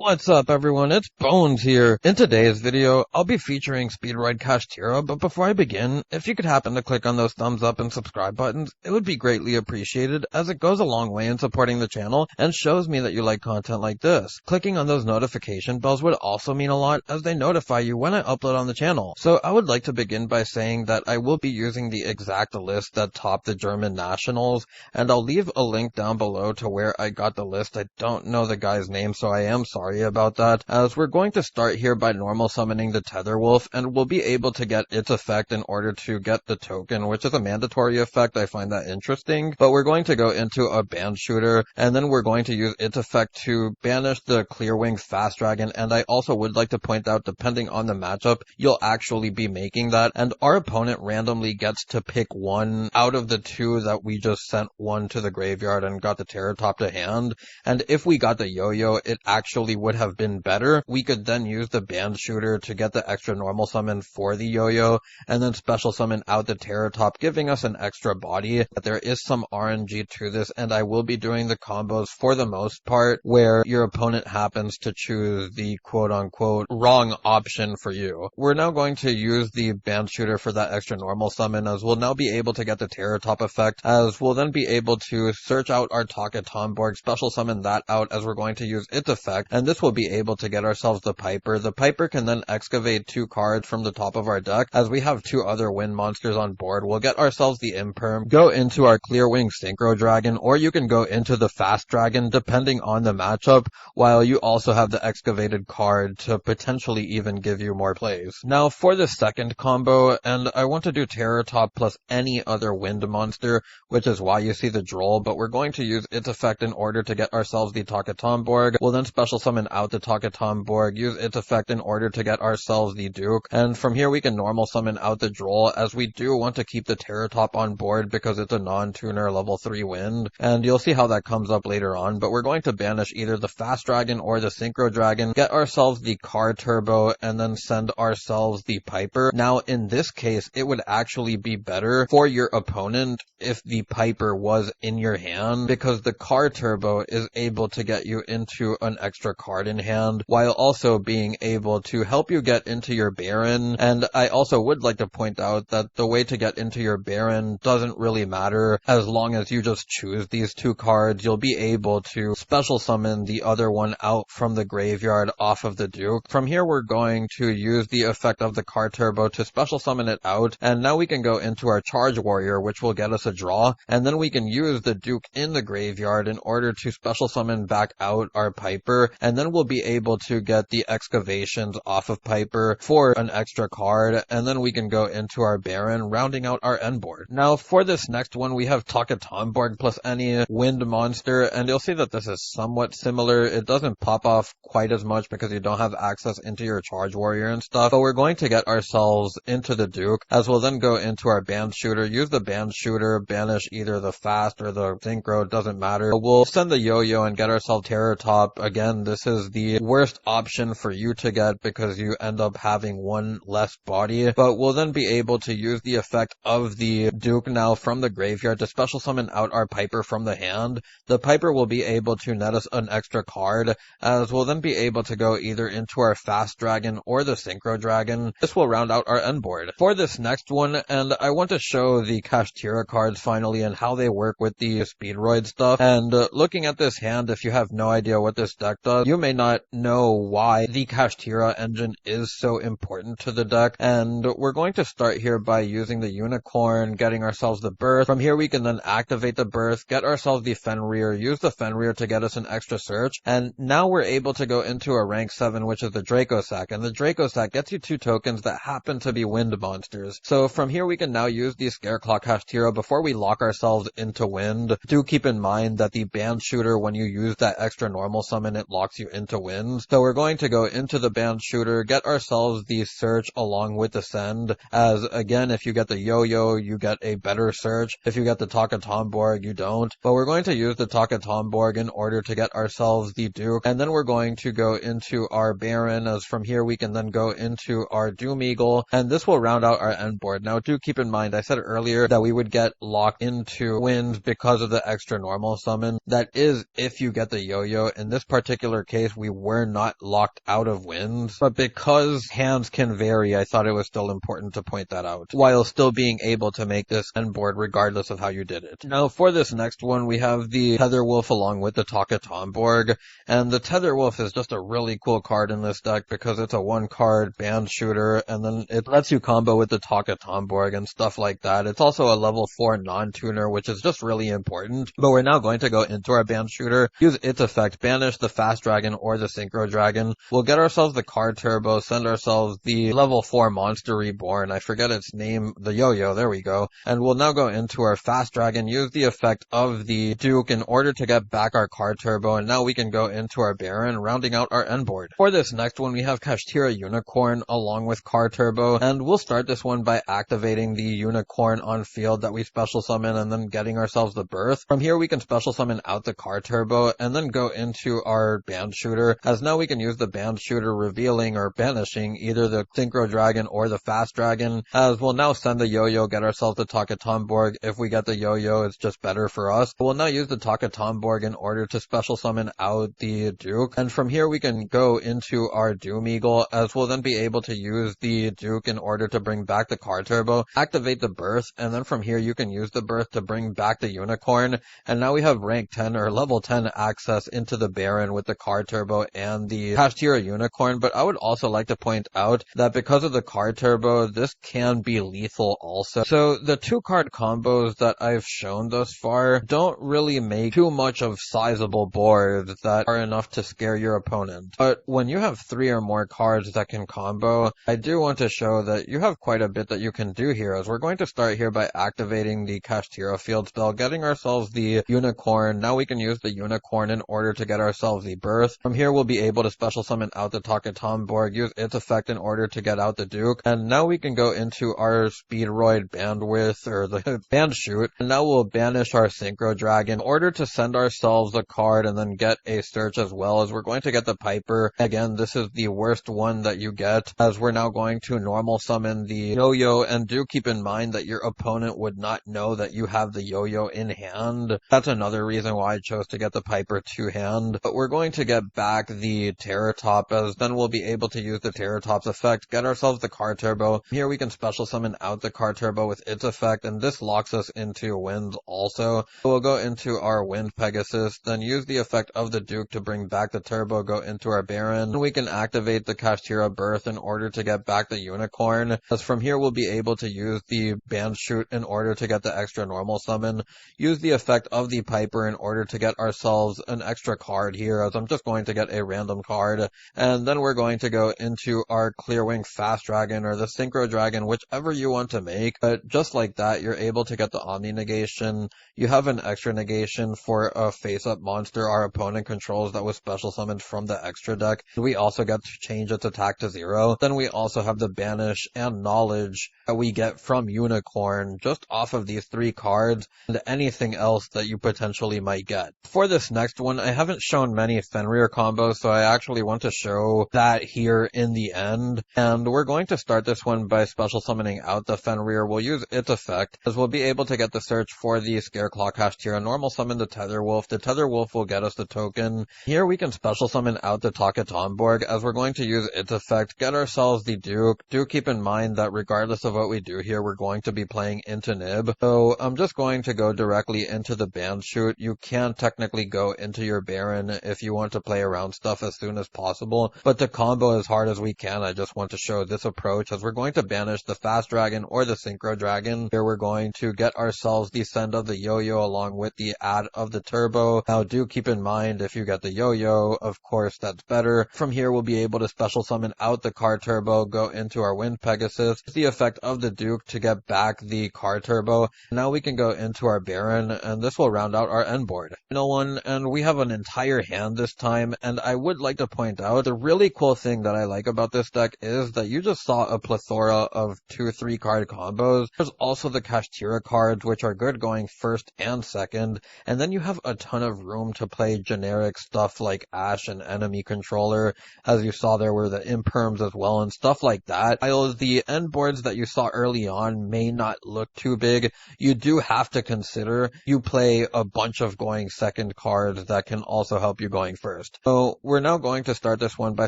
What's up, everyone? It's Bones here. In today's video, I'll be featuring Speedroid Kashtira, but before I begin, if you could happen to click on those thumbs up and subscribe buttons, it would be greatly appreciated, as it goes a long way in supporting the channel and shows me that you like content like this. Clicking on those notification bells would also mean a lot, as they notify you when I upload on the channel. So I would like to begin by saying that I will be using the exact list that topped the German nationals, and I'll leave a link down below to where I got the list. I don't know the guy's name, so I am sorry about that, as we're going to start here by normal summoning the Tether Wolf, and we'll be able to get its effect in order to get the token, which is a mandatory effect. I find that interesting, but we're going to go into a band shooter, and then we're going to use its effect to banish the Clearwing Fast Dragon, and I also would like to point out, depending on the matchup, you'll actually be making that, and our opponent randomly gets to pick one out of the two that we just sent one to the graveyard and got the Terror Top to hand, and if we got the Yo-Yo, it actually would have been better. We could then use the band shooter to get the extra normal summon for the Yo-Yo, and then special summon out the Terror Top, giving us an extra body. But there is some RNG to this, and I will be doing the combos for the most part where your opponent happens to choose the quote-unquote wrong option for you. We're now going to use the band shooter for that extra normal summon, as we'll now be able to get the Terror Top effect, as we'll then be able to search out our Taka Tomborg, special summon that out, as we're going to use its effect, and this will be able to get ourselves the Piper. The Piper can then excavate 2 cards from the top of our deck, as we have 2 other wind monsters on board. We'll get ourselves the Imperm, go into our Clearwing Synchro Dragon, or you can go into the Fast Dragon, depending on the matchup, while you also have the excavated card to potentially even give you more plays. Now for the second combo, and I want to do Terror Top plus any other wind monster, which is why you see the Droll, but we're going to use its effect in order to get ourselves the Taka Tomborg. We'll then special summon out the Taka Tomborg, use its effect in order to get ourselves the Duke, and from here we can normal summon out the Droll, as we do want to keep the Terror Top on board because it's a non-tuner level 3 wind, and you'll see how that comes up later on, but we're going to banish either the Fast Dragon or the Synchro Dragon, get ourselves the Car Turbo, and then send ourselves the Piper. Now in this case, it would actually be better for your opponent if the Piper was in your hand, because the Car Turbo is able to get you into an extra card in hand, while also being able to help you get into your Baron. And I also would like to point out that the way to get into your Baron doesn't really matter, as long as you just choose these 2 cards. You'll be able to special summon the other one out from the graveyard off of the Duke. From here we're going to use the effect of the Car Turbo to special summon it out, and now we can go into our Charge Warrior, which will get us a draw, and then we can use the Duke in the graveyard in order to special summon back out our Piper, and then we'll be able to get the excavations off of Piper for an extra card, and then we can go into our Baron, rounding out our end board. Now for this next one, we have Taka Tomborg plus any wind monster, and you'll see that this is somewhat similar. It doesn't pop off quite as much because you don't have access into your Charge Warrior and stuff, but we're going to get ourselves into the Duke, as we'll then go into our band shooter, use the band shooter, banish either the Fast or the Synchro, it doesn't matter. We'll send the Yo-Yo and get ourselves Terror Top. Again, this is the worst option for you to get because you end up having 1 less body, but we'll then be able to use the effect of the Duke now from the graveyard to special summon out our Piper from the hand. The Piper will be able to net us an extra card, as we'll then be able to go either into our Fast Dragon or the Synchro Dragon. This will round out our end board. For this next one, and I want to show the Kashtira cards finally and how they work with the Speedroid stuff, and looking at this hand, if you have no idea what this deck does, you may not know why the Kashtira engine is so important to the deck, and we're going to start here by using the Unicorn, getting ourselves the Birth. From here we can then activate the Birth, get ourselves the Fenrir, use the Fenrir to get us an extra search, and now we're able to go into a rank 7, which is the Draco Sack, and the Draco Sack gets you 2 tokens that happen to be wind monsters. So from here we can now use the Scareclaw Kashtira before we lock ourselves into wind. Do keep in mind that the band shooter, when you use that extra normal summon, it locks you into winds. So we're going to go into the band shooter, get ourselves the search along with the send, as again, if you get the Yo-Yo, you get a better search. If you get the Taka Tomborg, you don't. But we're going to use the Taka Tomborg in order to get ourselves the Duke, and then we're going to go into our Baron, as from here we can then go into our Doom Eagle, and this will round out our end board. Now do keep in mind, I said earlier that we would get locked into winds because of the extra normal summon. That is if you get the Yo-Yo. In this particular case, case we were not locked out of wins, but because hands can vary, I thought it was still important to point that out, while still being able to make this end board regardless of how you did it. Now for this next one, we have the Tether Wolf along with the Taka Tomborg, and the Tether Wolf is just a really cool card in this deck because it's a 1-card band shooter, and then it lets you combo with the Taka Tomborg and stuff like that. It's also a level 4 non-tuner, which is just really important, but we're now going to go into our band shooter, use its effect, banish the Fast Dragon or the Synchro Dragon. We'll get ourselves the card turbo, send ourselves the level 4 Monster Reborn, I forget its name, the Yo-Yo, there we go, and we'll now go into our Fast Dragon, use the effect of the Duke in order to get back our card turbo, and now we can go into our Baron, rounding out our end board. For this next one, we have Kashtira Unicorn along with card turbo, and we'll start this one by activating the Unicorn on field that we special summon and then getting ourselves the Birth. From here we can special summon out the card turbo and then go into our band shooter, as now we can use the band shooter revealing or banishing either the Synchro Dragon or the Fast Dragon, as we'll now send the Yo-Yo, get ourselves the Taka Tomborg. If we get the Yo-Yo, it's just better for us. We'll now use the Taka Tomborg in order to special summon out the Duke, and from here we can go into our Doom Eagle, as we'll then be able to use the Duke in order to bring back the card turbo, activate the Birth, and then from here you can use the Birth to bring back the Unicorn, and now we have rank 10 or level 10 access into the Baron with the card turbo and the Kashtira Unicorn. But I would also like to point out that because of the card turbo, this can be lethal also. So the 2-card combos that I've shown thus far don't really make too much of sizable boards that are enough to scare your opponent. But when you have 3 or more cards that can combo, I do want to show that you have quite a bit that you can do here, as we're going to start here by activating the Kashtira field spell, getting ourselves the Unicorn. Now we can use the Unicorn in order to get ourselves the Birth. From here we'll be able to special summon out the Taka Tomborg, use its effect in order to get out the Duke, and now we can go into our Speedroid bandwidth, or the band shoot, and now we'll banish our Synchro Dragon in order to send ourselves a card and then get a search, as well as we're going to get the Piper. Again, this is the worst one that you get, as we're now going to normal summon the Yo-Yo, and do keep in mind that your opponent would not know that you have the Yo-Yo in hand. That's another reason why I chose to get the Piper 2-hand. But we're going to get back the Terratop, as then we'll be able to use the Terratop's effect, get ourselves the card turbo. Here we can special summon out the card turbo with its effect, and this locks us into wins also. We'll go into our Wind Pegasus, then use the effect of the Duke to bring back the turbo, go into our Baron, and we can activate the Kashtira Birth in order to get back the Unicorn, as from here we'll be able to use the Band Shoot in order to get the extra normal summon, use the effect of the Piper in order to get ourselves an extra card here, as I'm just going to get a random card, and then we're going to go into our Clearwing Fast Dragon or the Synchro Dragon, whichever you want to make. But just like that, you're able to get the Omni Negation. You have an extra negation for a face-up monster our opponent controls that was special summoned from the extra deck. We also get to change its attack to 0. Then we also have the Banish and Knowledge that we get from Unicorn just off of these 3 cards, and anything else that you potentially might get. For this next one, I haven't shown many Fenrir combos, so I actually want to show that here in the end. And we're going to start this one by special summoning out the Fenrir. We'll use its effect, as we'll be able to get the search for the Scareclaw Kashtira, normal summon the Tether Wolf. The Tether Wolf will get us the token. Here we can special summon out the Taka Tomborg, as we're going to use its effect, get ourselves the Duke. Do keep in mind that regardless of what we do here, we're going to be playing into Nib. So I'm just going to go directly into the Band Shoot. You can technically go into your Baron if you want to play around stuff as soon as possible, but to combo as hard as we can, I just want to show this approach, as we're going to banish the Fast Dragon or the Synchro Dragon. Here we're going to get ourselves the send of the Yo-Yo along with the add of the Turbo. Now do keep in mind, if you get the Yo-Yo, of course that's better. From here we'll be able to special summon out the card Turbo, go into our Wind Pegasus, the effect of the Duke to get back the card Turbo. Now we can go into our Baron, and this will round out our end board. Final one, and we have an entire hand this time, and I would like to point out the really cool thing that I like about this deck is that you just saw a plethora of 2-3 card combos. There's also the Kashtira cards, which are good going first and second, and then you have a ton of room to play generic stuff like Ash and Enemy Controller. As you saw, there were the Imperms as well and stuff like that. While the end boards that you saw early on may not look too big, you do have to consider you play a bunch of going second cards that can also help you going first. first. So we're now going to start this one by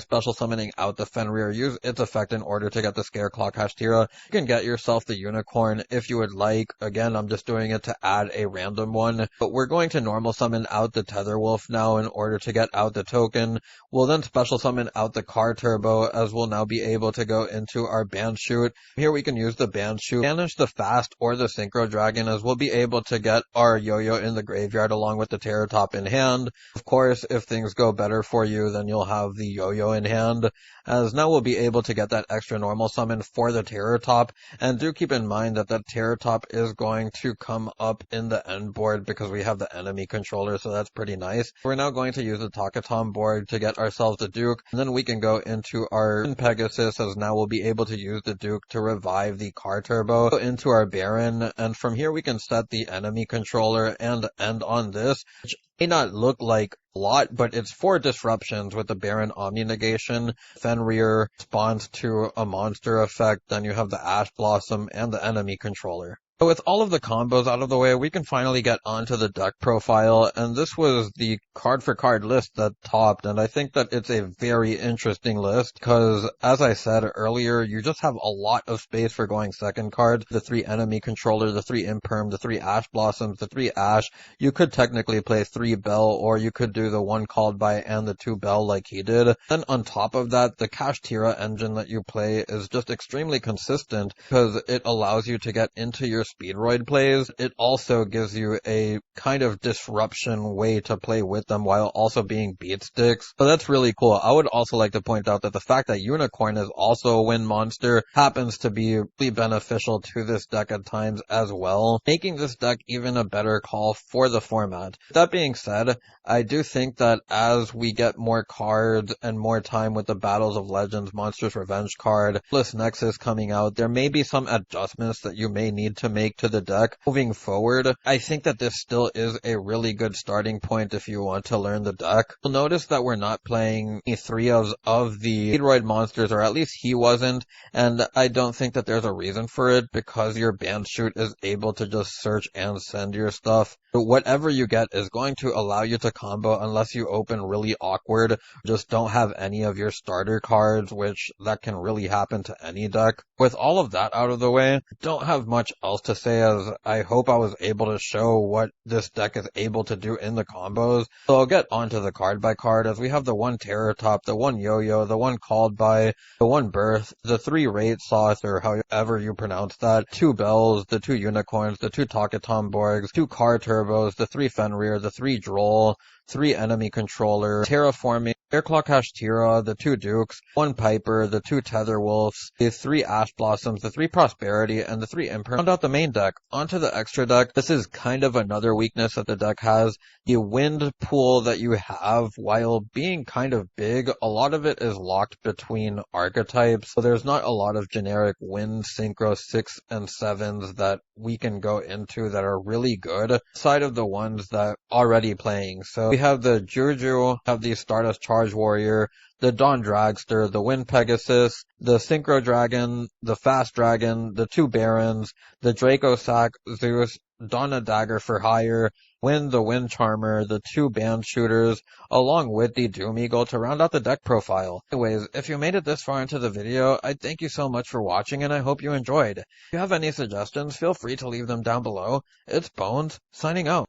special summoning out the Fenrir. Use its effect in order to get the Scareclaw Kashtira. You can get yourself the Unicorn if you would like. Again, I'm just doing it to add a random one. But we're going to normal summon out the Tetherwolf now in order to get out the token. We'll then special summon out the Car Turbo, as we'll now be able to go into our Bandshoot. Here we can use the Bandshoot, banish the Fast or the Synchro Dragon, as we'll be able to get our Yo-Yo in the graveyard along with the Terror Top in hand. Of course, if things go better for you, then you'll have the Yo-Yo in hand, as now we'll be able to get that extra normal summon for the Terror Top. And do keep in mind that that Terror Top is going to come up in the end board because we have the enemy controller, so that's pretty nice. We're now going to use the Takatom board to get ourselves the Duke, and then we can go into our Pegasus, as now we'll be able to use the Duke to revive the Car Turbo, into our Baron, and from here we can set the enemy controller and end on this, which may not look like a lot, but it's 4 disruptions with the Baron Omni Negation. Fenrir responds to a monster effect, then you have the Ash Blossom and the enemy controller. So with all of the combos out of the way, we can finally get onto the deck profile, and this was the card for card list that topped, and I think that it's a very interesting list, because as I said earlier, you just have a lot of space for going second cards. The 3 enemy controller, the 3 Imperm, the 3 Ash Blossoms, the 3 Ash. You could technically play 3 Bell, or you could do the 1 Called By and the 2 Bell like he did. Then on top of that, the Kashtira engine that you play is just extremely consistent, because it allows you to get into your Speedroid plays. It also gives you a kind of disruption way to play with them while also being beat sticks. So that's really cool. I would also like to point out that the fact that Unicorn is also a win monster happens to be really beneficial to this deck at times as well, making this deck even a better call for the format. That being said, I do think that as we get more cards and more time with the Battles of Legends Monsters Revenge card, plus Nexus coming out, there may be some adjustments that you may need to make to the deck moving forward. I think that this still is a really good starting point if you want to learn the deck. You'll notice that we're not playing 3 of the Speedroid monsters, or at least he wasn't, and I don't think that there's a reason for it, because your Bandshoot is able to just search and send your stuff. But whatever you get is going to allow you to combo unless you open really awkward, just don't have any of your starter cards, which that can really happen to any deck. With all of that out of the way, I don't have much else to say, as I hope I was able to show what this deck is able to do in the combos. So I'll get onto the card by card, as we have the 1 Terror Top, the 1 Yo-Yo, the 1 Called By, the 1 Birth, the 3 Rate Sauce, or however you pronounce that, 2 Bells, the 2 Unicorns, the 2 Takatom Borgs, 2 Car Turbos, the 3 Fenrir, the 3 Droll, 3 enemy controller, terraforming, Scareclaw Kashtira, the 2 Dukes, 1 Piper, the 2 Tetherwolves, the 3 Ash Blossoms, the 3 Prosperity, and the 3 Imperm. Round out the main deck. Onto the extra deck. This is kind of another weakness that the deck has. The wind pool that you have, while being kind of big, a lot of it is locked between archetypes, so there's not a lot of generic wind synchro 6 and 7s that we can go into that are really good, aside of the ones that are already playing. So we have the Juju, have the Stardust Charge Warrior, the Dawn Dragster, the Wind Pegasus, the Synchro Dragon, the Fast Dragon, the 2 Barons, the Draco Sack Zeus, Donna Dagger for Hire, the Wind Charmer, the 2 Band Shooters, along with the Doom Eagle to round out the deck profile. Anyways, if you made it this far into the video, I thank you so much for watching, and I hope you enjoyed. If you have any suggestions, feel free to leave them down below. It's Bones, signing out.